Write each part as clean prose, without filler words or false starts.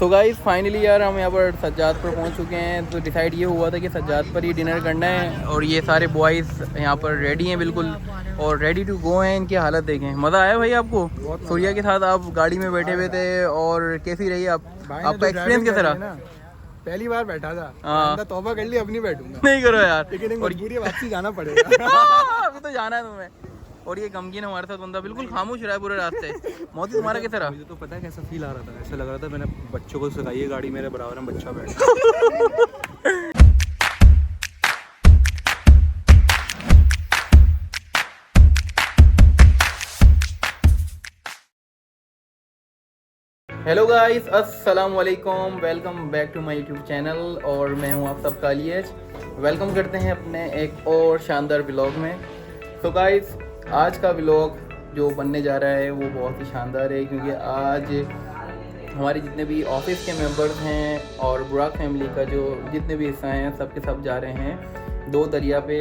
So guys finally यार हम यहाँ पर सज्जाद पर पहुँच चुके हैं। तो डिसाइड ये हुआ था कि सज्जाद पर ही डिनर करना है और ये सारे बॉयज़ यहाँ पर रेडी हैं बिल्कुल और रेडी टू गो हैं। इनकी हालत देखें। मज़ा आया भाई आपको? सूर्या के साथ आप गाड़ी में बैठे हुए थे और कैसी रही आपका एक्सपीरियंस कैसा रहा? पहली बार बैठा था। हाँ तौबा कर ली, अब नहीं बैठूंगा। नहीं करो यार, लेकिन और मजबूरी है, वापसी जाना पड़ेगा। अभी तो जाना है तुम्हें। और ये गमगीन हमारे साथ बंदा बिल्कुल खामोश रहा है पूरे रास्ते। मोती तुम्हारा कैसा रहा? मुझे तो पता है कैसा फील आ रहा था। ऐसा लग रहा था मैंने बच्चों को सिखाई है गाड़ी, मेरे बराबर में बच्चा बैठा। हेलो गाइस, अस्सलाम वालेकुम, welcome back to my YouTube channel और मैं हूं आप सबका अलीज। वेलकम करते हैं अपने एक और शानदार व्लॉग में। तो गाइस आज का व्लॉग जो बनने जा रहा है वो बहुत ही शानदार है, क्योंकि आज हमारे जितने भी ऑफिस के मेंबर्स हैं और बुराक फैमिली का जो जितने भी हिस्सा हैं सब के सब जा रहे हैं दो दरिया पे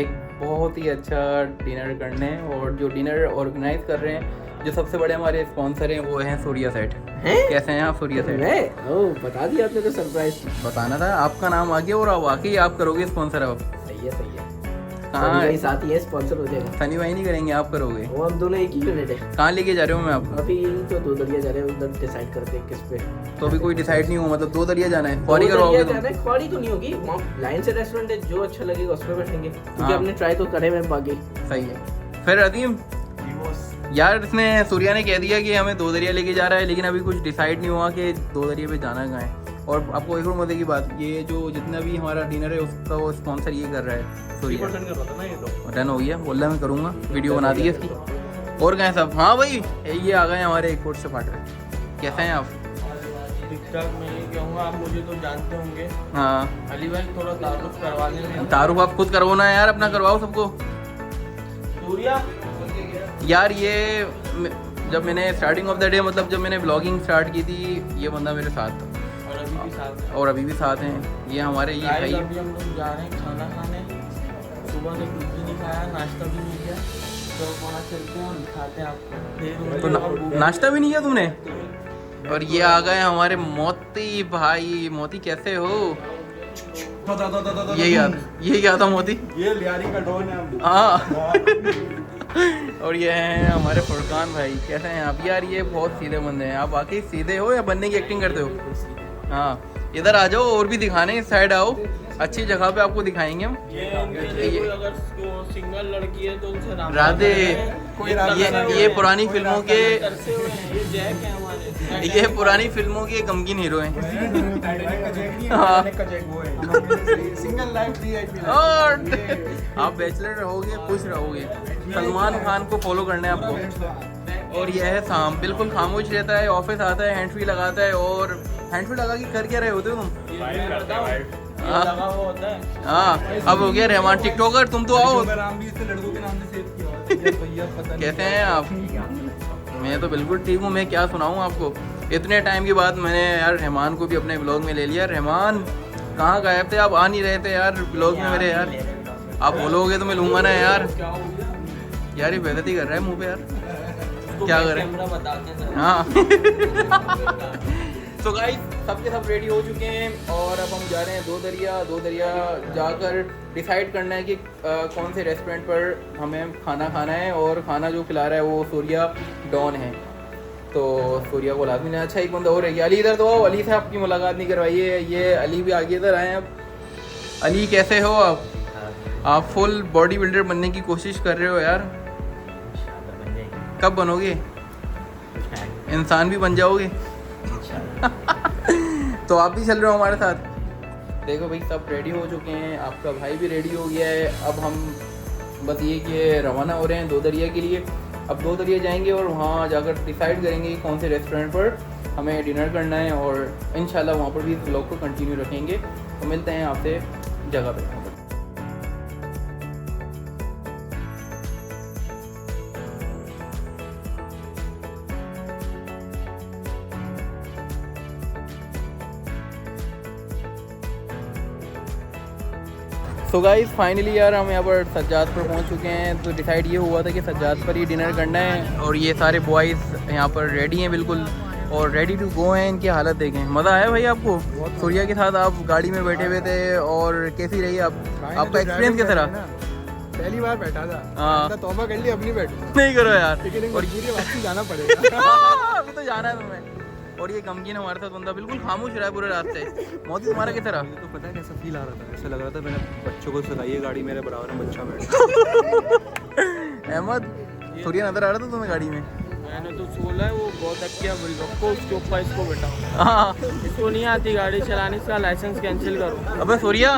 एक बहुत ही अच्छा डिनर करने। और जो डिनर ऑर्गेनाइज कर रहे हैं, जो सबसे बड़े हमारे स्पॉन्सर हैं, वो हैं सूर्या सेट। कैसे हैं आप सूर्या सेट? बता दिया आपने तो, सरप्राइज बताना था। आपका नाम आ गया और वाकई आप करोगे स्पॉन्सर अब। सही है। कहाँ साथ ही है, स्पॉन्सर हो जाएगा। सनी भाई नहीं करेंगे, आप करोगे। वो हम दोनों एक ही यूनिट है। कहाँ लेके जा रहे हो मैं आपको? अभी तो दो दरिया जा रहे हैं, उधर डिसाइड करते हैं किस पे। तो अभी कोई डिसाइड नहीं हुआ, मतलब दो दरिया जाना है? क्वारी करवाओगे तुम? क्वारी तो नहीं होगी, लाइन से रेस्टोरेंट है, जो अच्छा लगेगा उस पे बैठेंगे, क्योंकि हमने ट्राई तो करे हैं बाकी। सही है। फिर अदीम यार, इसने सूर्या ने कह दिया कि हमें दो दरिया लेके जा रहा है, लेकिन अभी कुछ डिसाइड नहीं हुआ कि दो दरिया पे जाना कहाँ है। और आपको एक और मजे की बात, ये जो जितना भी हमारा डिनर है उसका वो स्पॉन्सर ये कर रहा है सूर्या। डन हो गया, बोल रहा मैं करूँगा, वीडियो बना दी है इसकी। और कहें सब? हाँ भाई ये आ गए हमारे एक कोर्ट से पार्टनर। कैसे हैं आप? ठीक-ठाक। मैं ये कहूँगा, आप मुझे तो जानते होंगे। हाँ अली भाई थोड़ा तारुफ करवाने में। तारुफ आप खुद करवाना है यार, अपना करवाओ सबको। सूर्या यार ये जब मैंने स्टार्टिंग ऑफ द डे, मतलब जब मैंने ब्लॉगिंग स्टार्ट की थी, ये बंदा मेरे साथ था और अभी भी साथ है। और अभी भी साथ हैं। ये हमारे ये भाई। अभी हम लोग जा रहे हैं खाना खाने। सुबह से कुछ भी नहीं खाया, नाश्ता भी नहीं किया, तो वहाँ चलते हैं और दिखाते हैं आपको। तो नाश्ता भी नहीं किया तुमने? और ये आ गए हमारे मोती भाई। मोती कैसे हो? ये क्या था मोती? ये लियारी का डॉन है। हाँ और ये हैं हमारे फुरकान भाई। कैसे हैं आप? यार ये बहुत सीधे बंदे हैं। आप वाकई सीधे हो या बनने की एक्टिंग करते हो? हाँ इधर आ जाओ, और भी दिखाने, इस साइड आओ, अच्छी जगह पे आपको दिखाएंगे हम। ये अगर सिंगल लड़की है तो उनसे राधे। ये पुरानी फिल्मों के, ये जैक है हमारे। ये पुरानी फिल्मों के गमगीन हीरो हैं। सिंगल लाइफ और आप बैचलर रहोगे, खुश रहोगे। सलमान खान को फॉलो करना है आपको। और यह है शाम, बिल्कुल खामोश रहता है, ऑफिस आता है, हैंड फ्री लगाता है। और हैंड फ्री लगा के कर क्या रहे होते हो तुम? हाँ अब हो गया रहमान टिकटॉकर, तुम तो आओ। कैसे हैं आप? मैं तो बिल्कुल ठीक हूँ। मैं क्या सुनाऊँ आपको, इतने टाइम के बाद मैंने यार रहमान को भी अपने ब्लॉग में ले लिया। रहमान कहाँ गायब थे आप? आ नहीं रहे थे यार ब्लॉग में मेरे। यार आप बोलोगे तो मैं लूँगा ना यार। यार ये बेइज्जती कर रहा है मुँह पे यार, क्या करें। हाँ तो गाइस सबके सब रेडी हो चुके हैं और अब हम जा रहे हैं दो दरिया जाकर डिसाइड करना है कि कौन से रेस्टोरेंट पर हमें खाना खाना है। और खाना जो खिला रहा है वो सूर्या डॉन है। तो सूर्या को लाजमी ने। अच्छा एक बंदा और रह गया, अली इधर तो आओ। अली से आपकी मुलाकात नहीं करवाई है, ये अली भी आगे इधर आए। अब अली कैसे हो आप? आप फुल बॉडी बिल्डर बनने की कोशिश कर रहे हो यार, कब बनोगे? इंसान भी बन जाओगे। तो आप भी चल रहे हो हमारे साथ। देखो भाई सब रेडी हो चुके हैं, आपका भाई भी रेडी हो गया है। अब हम बस ये कि रवाना हो रहे हैं दो दरिया के लिए। अब दो दरिया जाएंगे और वहाँ जाकर डिसाइड करेंगे कि कौन से रेस्टोरेंट पर हमें डिनर करना है। और इंशाल्लाह वहाँ पर भी इस व्लॉग को कंटिन्यू रखेंगे। तो मिलते हैं आपसे जगह पे। सो गाइस फाइनली यार हम यहाँ पर सज्जाद पर पहुँच चुके हैं। तो डिसाइड ये हुआ था कि सज्जाद पर ही डिनर करना है और ये सारे बॉयज़ यहाँ पर रेडी हैं बिल्कुल और रेडी टू गो हैं। इनकी हालत देखें। मज़ा आया भाई आपको? सूर्या के साथ आप गाड़ी में बैठे हुए थे और कैसी रही आपका एक्सपीरियंस कैसा रहा? पहली बार बैठा था। हाँ। तौबा कर ली, अपनी बैठू नहीं करो यार। और वापसी जाना पड़ेगा। अभी तो जाना है तुम्हें। और ये गमगीन हमारे साथ बंदा बिल्कुल खामोश रहा है पूरे रास्ते। मोदी तुम्हारा किस तरह? मुझे तो पता है कैसा फील आ रहा था, ऐसा लग रहा था मैंने बच्चों को सिखाई है गाड़ी, मेरे बराबर में बच्चा बैठा। अहमद, सूर्या नजर आ रहा था तुम्हें गाड़ी में? मैंने तो बोला है वो बहुत अच्छा बोल रखो उसके ऊपर इसको बैठाओ। हाँ। इसको नहीं आती गाड़ी चलाने, इसका लाइसेंस कैंसिल करो। अबे सूर्या,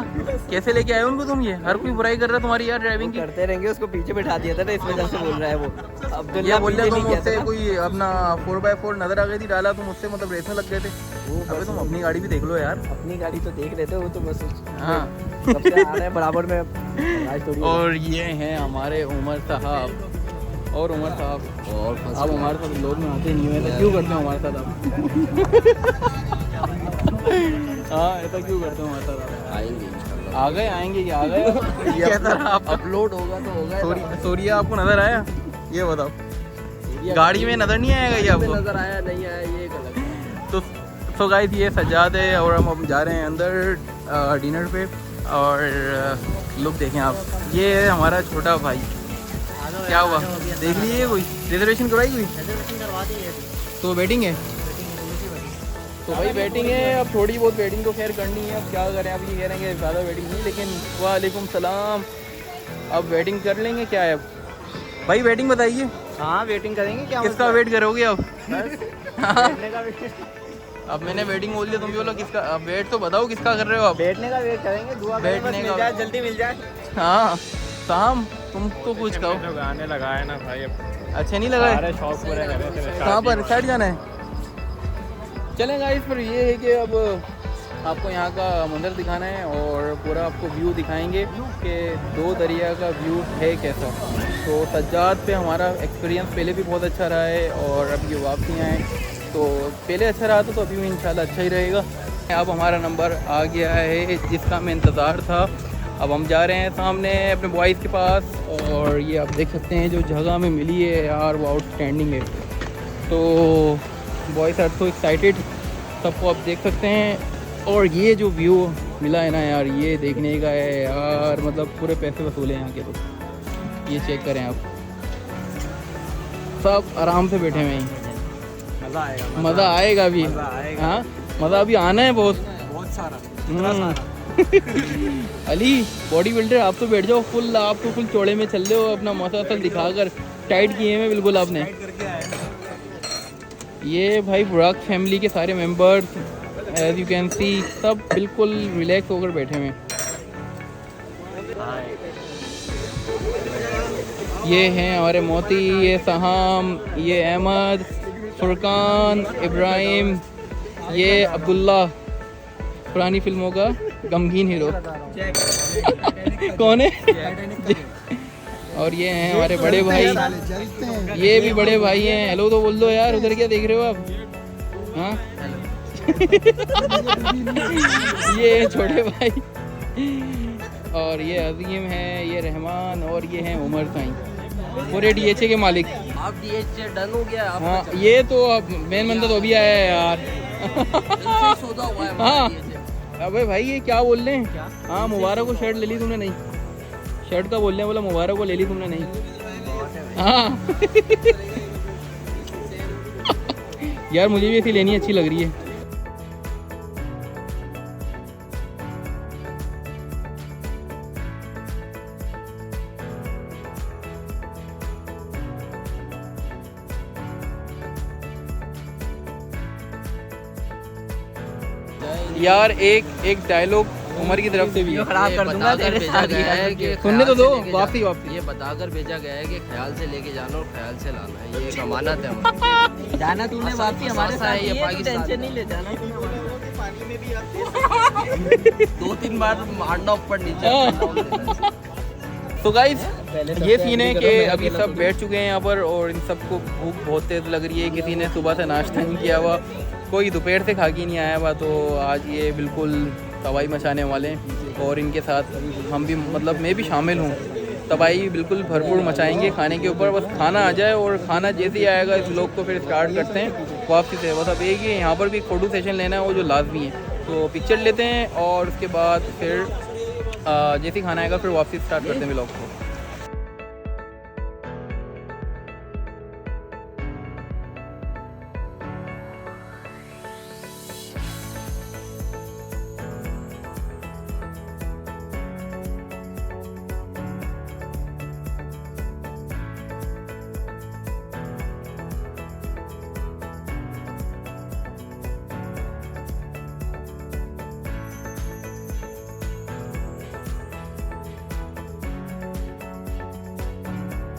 कैसे लेके आए उनको तुम? ये हर कोई बुराई कर रहा है तुम्हारी यार ड्राइविंग की। करते रहेंगे, उसको पीछे बैठा दिया था ना, इस वजह से बोल रहा है वो। अब ये बोल रहे तुम मुझसे कोई अपना 4x4 नजर आ गई थी, डाला तुम मुझसे, मतलब रेस में लग गए थे। अबे तुम अपनी गाड़ी भी देख लो यार। अपनी गाड़ी तो देख लेते हो, वो तो बस हाँ। सबसे आ रहे हैं बराबर में आज थोड़ी। और ये हैं हमारे उमर साहब। और उमर साहब, और आप हमारे साथ लोग में आते नहीं हुए, क्यों करते हो हमारे साथ आप? हाँ, ऐसा क्यों करते हो हमारे साथ आप? आएंगे आ गए, आएंगे क्या? आ गए? कैसा रहा आप? अपलोड होगा तो होगा। सूर्या आपको नजर आया? ये बताओ। गाड़ी में नजर नहीं आएगा ये आपको? नजर आया नहीं आया ये गलत है। तो गाइस ये सज्जाद है और हम जा रहे हैं अंदर डिनर पे। और लुक देखें आप, ये है हमारा छोटा भाई। क्या हुआ? देख लीजिए, कोई रिजर्वेशन करवाई? कोई रिजर्वेशन करवा दी है तो वेटिंग है। तो भाई वेटिंग है, अब थोड़ी बहुत वेटिंग तो खैर करनी है। अब क्या करें, अब ये कह रहे हैं कि ज़्यादा वेटिंग नहीं, लेकिन वालेकुम सलाम, अब वेटिंग कर लेंगे। क्या है अब भाई, वेटिंग बताइए। हाँ वेटिंग करेंगे। क्या किसका वेट करोगे अब? बैठने का वेट, अब मैंने वेटिंग बोल दिया, तुम भी बोलो किसका। अब वेट तो बताओ किसका कर रहे हो आप? बैठने का वेट करेंगे। दुआ करें बस बैठने मिल का। जाए, जल्दी मिल जाए। हाँ शाम, तुम तो कुछ कहो। तो गाने लगाए ना भाई, अच्छे नहीं लगा? सारे शौक पूरे करे थे। कहाँ पर साइड जाना है? चलेगा। इस पर ये है कि अब आपको यहाँ का मंदिर दिखाना है और पूरा आपको व्यू दिखाएंगे कि दो दरिया का व्यू है कैसा। तो सज्जाद पे हमारा एक्सपीरियंस पहले भी बहुत अच्छा रहा है और अब ये वापसी आए तो पहले अच्छा रहा था, तो अभी भी इंशाल्लाह अच्छा ही रहेगा। अब हमारा नंबर आ गया है जिसका मैं इंतज़ार था। अब हम जा रहे हैं सामने अपने बॉयज़ के पास और ये आप देख सकते हैं जो जगह हमें मिली है यार वो आउटस्टैंडिंग है। तो बॉयज़ आर सो एक्साइटेड, सबको आप देख सकते हैं। और ये जो व्यू मिला है ना यार, ये देखने का है यार, मतलब पूरे पैसे वसूले यहाँ के। तो ये चेक करें आप, सब आराम से बैठे हुए हैं। मज़ा आएगा, मज़ा आएगा भी। मज़ा आएगा। हाँ मज़ा अभी आना है बहुत सारा। अली बॉडी बिल्डर, आप तो बैठ जाओ फुल, आप तो फुल चौड़े में चल रहे हो, अपना मसल दिखाकर टाइट किए हैं बिल्कुल आपने। ये भाई बुराक फैमिली के सारे members as you can see सब बिल्कुल रिलैक्स होकर बैठे हुए हैं। ये हैं हमारे मोती, ये सहाम, ये अहमद, फुरकान, इब्राहिम, ये अब्दुल्ला, पुरानी फिल्मों का गमगीन हीरो। कौन है? और ये हैं हमारे बड़े भाई, ये भी बड़े भाई हैं। हेलो तो बोल दो यार, उधर क्या देख रहे हो आप? हाँ ये हैं छोटे भाई, और ये अजीम है, ये रहमान, और ये हैं उमर साईं, पूरे DHA के मालिक। आप DHA डन हो गया? हाँ ये तो अब मेन बंदा तो अभी आया है यार। सौदा हुआ है। हाँ अबे भाई ये क्या बोल रहे हैं? हाँ मुबारक को शर्ट ले ली तुमने? नहीं, शर्ट का बोल रहे हैं, बोला मुबारक को ले ली तुमने? नहीं। हाँ यार मुझे भी ऐसी लेनी अच्छी लग रही है। यार एक डायलॉग उमर की तरफ से भी है। खराब कर दूंगा तेरे साथ ये। सुनने तो दो, वापसी वापसी। ये बताकर भेजा गया है कि ख्याल से लेके जाना और ख्याल से लाना है, ये एक अमानत है हमारी। जाना तूने वापसी हमारे साथ है, ये पाकिस्तान टेंशन नहीं ले जाना। पानी में भी आप 2-3 बार मारना ऊपर नीचे। तो गाइस ये सीन है कि अभी सब बैठ चुके हैं यहाँ पर और इन सबको भूख बहुत तेज़ लग रही है। किसी ने सुबह से नाश्ता नहीं किया हुआ, कोई दोपहर से खा के नहीं आया हुआ, तो आज ये बिल्कुल तबाही मचाने वाले हैं। और इनके साथ हम भी, मतलब मैं भी शामिल हूँ। तबाही बिल्कुल भरपूर मचाएंगे खाने के ऊपर, बस खाना आ जाए और खाना जैसे ही आएगा इस लोग को फिर स्टार्ट करते हैं। वापसी से बस अब एक ही है, यहाँ पर भी एक फ़ोटो सेशन लेना है, वो जो लाजमी है। तो पिक्चर लेते हैं और उसके बाद फिर जैसे ही खाना आएगा फिर वापसी स्टार्ट करते हैं व्लॉग को।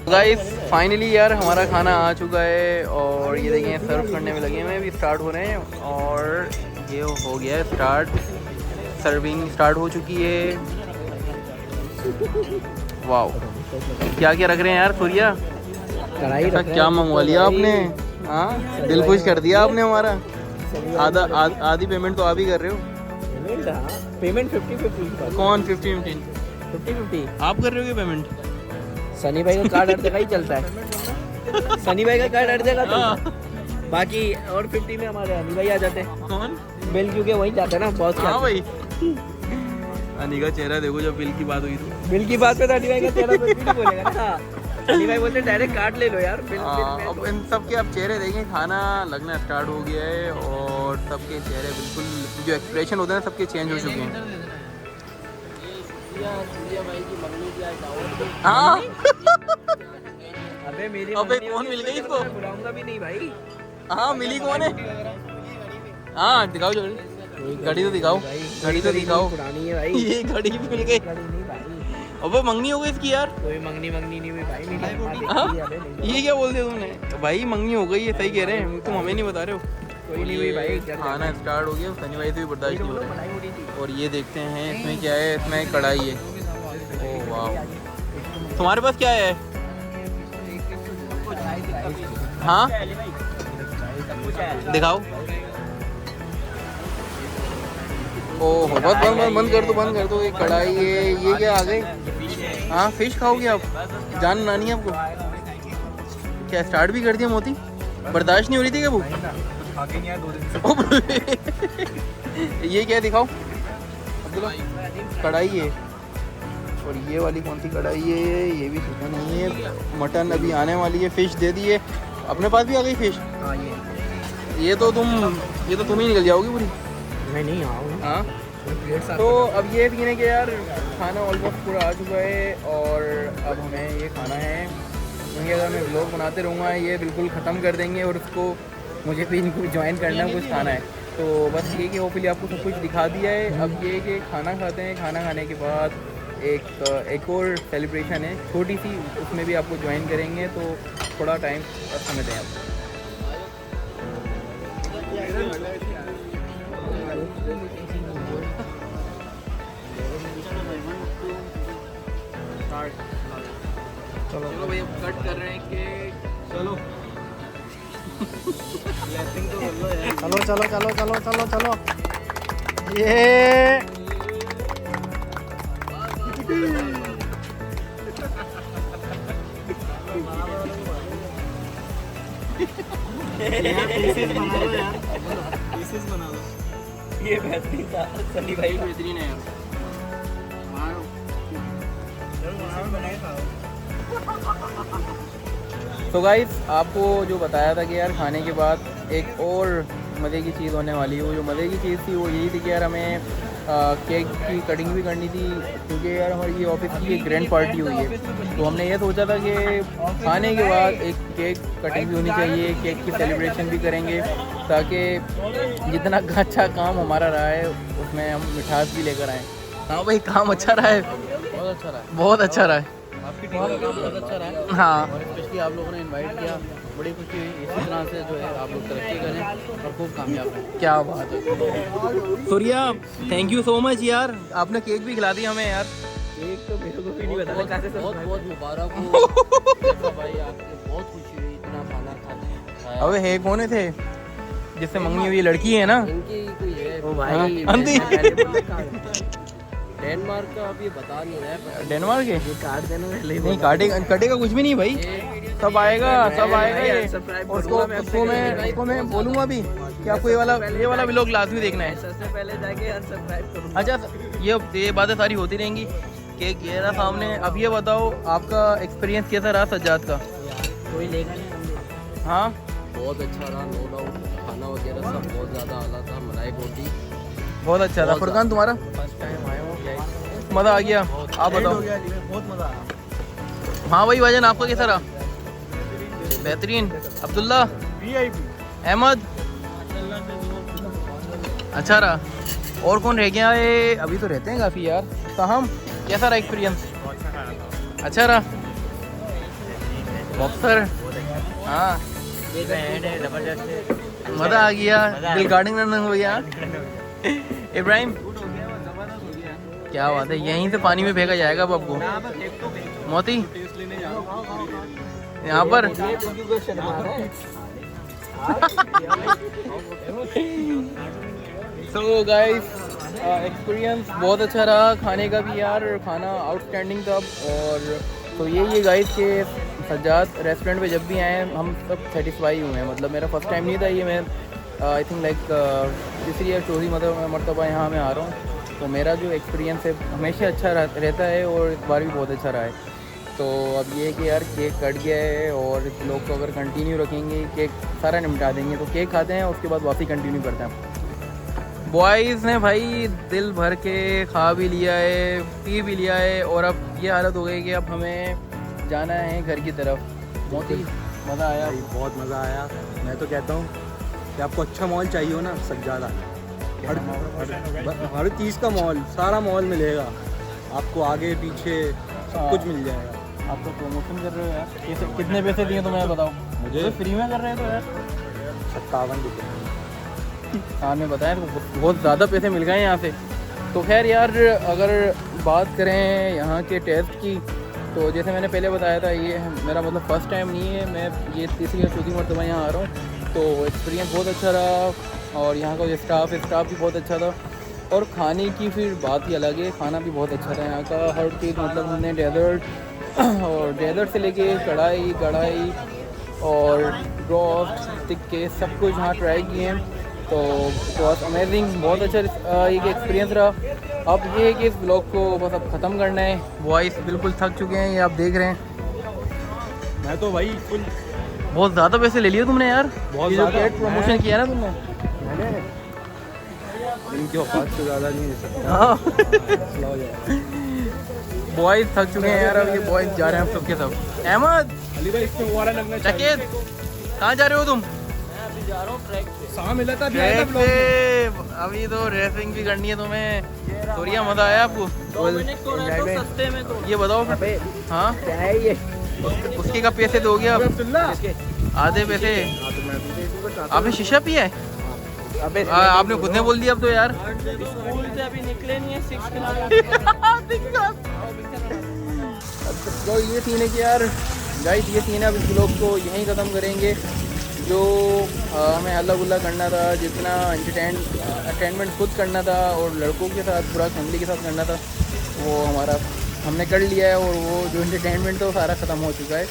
गाइस फाइनली यार हमारा खाना आ चुका है और ये देखिए सर्व करने में लगे हुए हैं, अभी स्टार्ट हो रहे हैं और ये हो गया है स्टार्ट, सर्विंग स्टार्ट हो चुकी है। वाओ क्या क्या रख रहे हैं यार सूर्या, कढ़ाई क्या मंगवा लिया आपने? हाँ दिल खुश कर दिया आपने हमारा। आधी पेमेंट तो आप ही कर रहे हो। पेमेंट 50-50 कौन 50-50 आप कर रहे हो पेमेंट? सनी भाई का कार्ड हर जगह ही चलता है। सनी भाई का कार्ड हर जगह चलता है। बाकी और 50 में हमारे अली भाई आ जाते हैं। कौन? बिल क्योंकि वहीं जाते हैं ना बॉस के। हाँ भाई अनी का चेहरा देखो जब बिल की बात हुई तो। बिल की बात पे तो अली भाई का चेहरा तो नहीं बोलेगा ना। अली भाई बोलते डायरेक्ट कार्ड ले लो यार। बिल अब इन सबके आप चेहरे देखें, खाना लगना स्टार्ट हो गया है और सबके चेहरे बिल्कुल जो एक्सप्रेशन होते हैं सबके चेंज हो चुके हैं। हाँ अबे मेरी अबे कौन मिल गई इसको? बुलाऊंगा भी नहीं भाई। हाँ मिली कौन है? हाँ दिखाओ जो घड़ी तो दिखाओ, घड़ी तो दिखाओ। पुरानी है भाई। ये घड़ी भी मिल गई। नहीं भाई अबे मंगनी हो गई इसकी यार। कोई मंगनी नहीं हुई भाई। हाँ? ये क्या बोल दिया तुमने? भाई मंगनी हो गई है, सही कह रहे हैं, तुम हमें नहीं बता रहे हो। कोई नहीं हुई भाई। खाना स्टार्ट हो गया, सनी भाई से भी बर्दाश्त नहीं हो रहा है। और ये देखते हैं इसमें क्या है, इसमें कढ़ाई है। ओह वाह, तुम्हारे पास क्या है? हाँ दिखाओ। ओह बंद कर दो। ये कढ़ाई है, ये क्या आ गई? हाँ फिश खाओगे आप? जान नानी आपको क्या स्टार्ट भी कर दिया मोती? बर्दाश्त नहीं हो रही थी क्या वो? ये क्या दिखाओ अब्दुल्ला? कढ़ाई है। और ये वाली कौन सी कढ़ाई है? ये भी चिकन नहीं है, मटन अभी आने वाली है। फिश दे दी है, अपने पास भी आ गई फिश। हाँ ये तो तुम ही निकल जाओगी पूरी। मैं नहीं आऊँ। हाँ तो अब ये सीन के यार खाना ऑलमोस्ट पूरा आ चुका है और अब हमें ये खाना है, क्योंकि अगर मैं व्लॉग बनाते रहूँगा ये बिल्कुल ख़त्म कर देंगे और उसको मुझे भी इनको ज्वाइन करना है, कुछ खाना है। तो बस ये कि होपफुली आपको सब कुछ दिखा दिया है। अब ये कि खाना खाते हैं, खाना खाने के बाद एक और सेलिब्रेशन है छोटी सी, उसमें भी आपको ज्वाइन करेंगे। तो थोड़ा टाइम और समय दें आप। चलो भैया कट कर रहे हैं कि चलो चलो ये ये बेहतरीन था। सनी भाई बेहतरीन है यार। तो गाइस आपको जो बताया था कि यार खाने के बाद एक और मज़े की चीज़ होने वाली है। वो जो मज़े की चीज़ थी वो यही थी कि यार हमें केक की कटिंग भी करनी थी, क्योंकि यार हमारी ये ऑफिस की एक ग्रैंड पार्टी हुई है। तो हमने ये सोचा था कि खाने के बाद एक केक कटिंग भी होनी चाहिए, केक की सेलिब्रेशन भी करेंगे, ताकि जितना अच्छा काम हमारा रहा है उसमें हम मिठास भी लेकर आएँ। हाँ भाई काम अच्छा रहा है, बहुत अच्छा रहा है। आपकी टीम का काम बहुत अच्छा रहा है। हाँ और स्पेशली आप लोगों ने इनवाइट किया, बड़ी खुशी हुई। इसी तरह से जो है आप लोग तरक्की करें और खूब कामयाब हैं। क्या बात है Surya, thank you so much यार, आपने केक भी खिला दिया हमें यार। एक तो मेरे को भी नहीं पता था। बहुत बहुत मुबारक हो भाई, आपकी बहुत खुशी हुई इतना खाना खाने। अबे है कौन थे जिससे मंगनी हुई? लड़की है ना? इनकी कोई है। ओ हाँ, भाई अंधी। डेनमार्क का अभी बता नहीं रहा है, डेनमार्क के ये कार्ड देने में ले नहीं, कटेगा कुछ भी नहीं भाई, सब आएगा ये। उसको मैं बोलूँगा अभी कि आपको ये वाला व्लॉग लाजमी देखना है। सबसे पहले जाके अनसब्सक्राइब करूँ। अच्छा, ये बातें सारी होती रहेंगी। केक ये रहा सामने। अब ये बताओ आपका एक्सपीरियंस कैसा रहा सज्जाद का? कोई लेगा नहीं। हाँ बहुत अच्छा रहा, नो डाउट। खाना वगैरह सब बहुत ज़्यादा आला था, मलाई रोटी बहुत अच्छा था। फुरकान तुम्हारा? फर्स्ट टाइम आया हूँ, मज़ा आ गया। आप बताओ। बहुत मज़ा आया। हाँ भाई भाईजान, आपका कैसा रहा? बेहतरीन। अब्दुल्ला, अहमद, अच्छा रहा। और कौन रह गया है? अभी तो रहते हैं काफ़ी यार। ताहम कैसा रहा एक्सपीरियंस? अच्छा रहा। बॉक्सर, हाँ मज़ा आ गया, दिल गार्डन रन हो गया। इब्राहिम क्या बात है, यहीं से पानी में फेंका जाएगा अब आपको। मोती यहाँ पर सो गाइस, एक्सपीरियंस बहुत अच्छा रहा। खाने का भी यार, खाना आउटस्टैंडिंग था। और तो ये गाइस के सज्जाद रेस्टोरेंट पे जब भी आए हम सब सेटिस्फाई हुए हैं। मतलब मेरा फर्स्ट टाइम नहीं था ये, मैं आई थिंक लाइक तीसरी या चौथी मरतबा यहाँ मैं आ रहा हूँ। तो मेरा जो एक्सपीरियंस है हमेशा अच्छा रहता है और इस बार भी बहुत अच्छा रहा है। तो अब ये है कि यार केक कट गया है और इस लोग को अगर कंटिन्यू रखेंगे, केक सारा निपटा देंगे। तो केक खाते हैं, उसके बाद वापसी कंटिन्यू करते हैं। बॉयज़ ने भाई दिल भर के खा भी लिया है, पी भी लिया है, और अब ये हालत हो गई कि अब हमें जाना है घर की तरफ। बहुत ही मज़ा आया, बहुत मज़ा आया। मैं तो कहता हूँ कि आपको अच्छा मॉल चाहिए हो ना, सज्जादा हर चीज़ का मॉल, सारा मॉल मिलेगा आपको, आगे पीछे सब कुछ मिल जाएगा। आप तो प्रमोशन कर रहे हो यार। कितने पैसे दिए तुम्हें बताओ? मुझे फ्री में कर रहे हो तो यार। 57 रुपये। हाँ मैं बताया, तो बहुत ज़्यादा पैसे मिल गए यहाँ से। तो खैर यार, अगर बात करें यहाँ के टेस्ट की, तो जैसे मैंने पहले बताया था, ये मेरा मतलब फ़र्स्ट टाइम नहीं है, मैं ये तीसरी या चौथी मरतबा यहाँ आ रहा हूँ। तो एक्सपीरियंस बहुत अच्छा रहा और यहाँ का जो स्टाफ भी बहुत अच्छा था। और खाने की फिर बात ही अलग है, खाना भी बहुत अच्छा था यहाँ का। हर चीज़, मतलब हमने डेजर्ट से लेके कढ़ाई और रोस्ट, टिक्के, सब कुछ यहाँ ट्राई किए हैं। तो बहुत अमेजिंग, बहुत अच्छा ये एक्सपीरियंस रहा। अब ये है कि इस ब्लॉग को बस अब ख़त्म करना है। बॉयज़ बिल्कुल थक चुके हैं, ये आप देख रहे हैं। मैं तो भाई फुल, बहुत ज़्यादा पैसे ले लिए तुमने यार, बहुत ये जो ज़्यादा। पेड प्रमोशन किया ना तुमने। मैंने इनकी औकात से ज़्यादा नहीं दे सकता। हाँ मसला हो जाएगा। बॉयज़ थक चुके हैं यार, अब ये बॉयज़ जा रहे हैं हम सबके सब। अहमद, अली भाई इसमें वो वाला लगना चकेत, कहाँ जा रहे हो तुम? कहाँ मिला था ट्रैक पे। अभी तो रेसिंग भी करनी है तुम्हें। थोड़ी मज़ा आया आपको? सस्ते में तो ये बताओ फिर। हाँ क्या है ये? उसके का पैसे दोगे आप? आधे पैसे। आपने शीशा पिया है? आपने खुद ने बोल दिया अब तो यार। स्कूल से अभी निकले नहीं है, 6 क्लास। तो ये सीन है कि यार गाइस, ये सीन है। अब इस ब्लॉग को यहीं ख़त्म करेंगे। जो हमें हल्ला गुल्ला करना था, जितना एंटरटेनमेंट खुद करना था और लड़कों के साथ, पूरा फैमिली के साथ करना था, वो हमने कर लिया है। और वो जो एंटरटेनमेंट था वो सारा ख़त्म हो चुका है।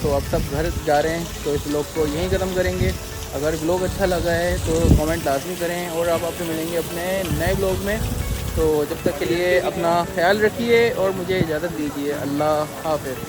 तो अब सब घर जा रहे हैं, तो इस ब्लॉग को यहीं ख़त्म करेंगे। अगर ब्लॉग अच्छा लगा है तो कमेंट लाजमी करें, और आप आपसे मिलेंगे अपने नए ब्लॉग में। तो जब तक के लिए अपना ख्याल रखिए और मुझे इजाज़त दीजिए। अल्लाह हाफ़िज़।